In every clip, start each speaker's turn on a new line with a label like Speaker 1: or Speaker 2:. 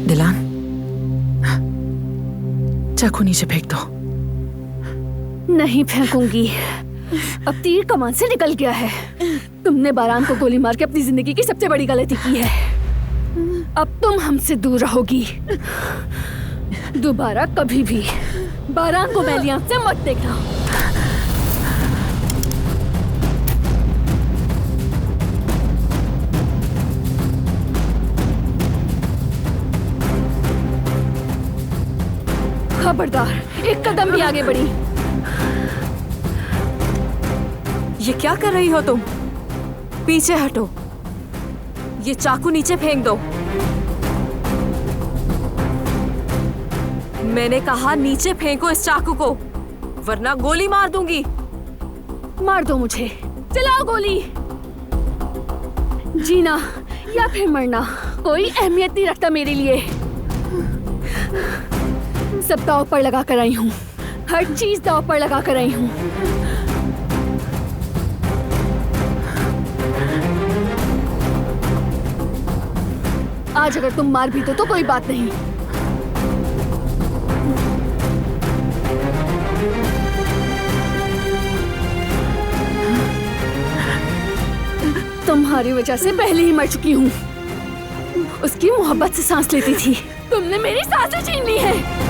Speaker 1: दिलान, चाकू नीचे फेंक दो।
Speaker 2: नहीं फेंकूंगी, अब तीर कमान से निकल गया है। तुमने बारान को गोली मार के अपनी जिंदगी की सबसे बड़ी गलती की है। अब तुम हमसे दूर रहोगी। दोबारा कभी भी बारान को मैली आंख से मत देखना। खबरदार, एक कदम भी आगे बढ़ी।
Speaker 3: ये क्या कर रही हो तुम? पीछे हटो, ये चाकू नीचे फेंक दो। मैंने कहा नीचे फेंको इस चाकू को, वरना गोली मार दूंगी।
Speaker 2: मार दो मुझे, चलाओ गोली। जीना या फिर मरना कोई अहमियत नहीं रखता मेरे लिए। सब दांव पर लगा कर आई हूँ, हर चीज दांव पर लगा कर आई हूँ। आज अगर तुम मार भी दो तो कोई बात नहीं। तुम्हारी वजह से पहले ही मर चुकी हूँ। उसकी मोहब्बत से सांस लेती थी, तुमने मेरी सांसें छीन ली है।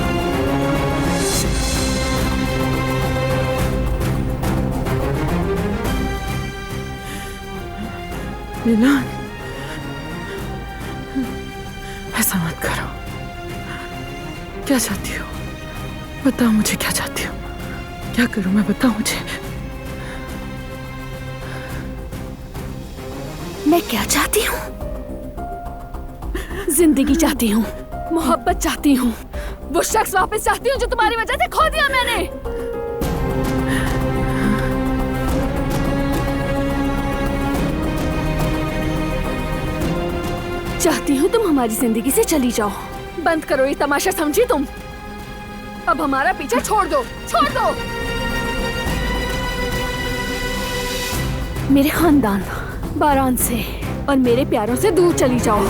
Speaker 1: दिलान, ऐसा मत करो। क्या चाहती हो? बताओ मुझे, क्या चाहती हो? क्या करूं मैं, बताओ मुझे।
Speaker 2: मैं क्या चाहती हूँ? जिंदगी चाहती हूँ, मोहब्बत चाहती हूँ, वो शख्स वापस चाहती हूँ जो तुम्हारी वजह से खो दिया मैंने। चाहती हूँ तुम हमारी जिंदगी से चली जाओ। बंद करो ये तमाशा, समझी तुम? अब हमारा पीछा छोड़ दो, छोड़ दो। मेरे खानदान, बारान से और मेरे प्यारों से दूर चली जाओ।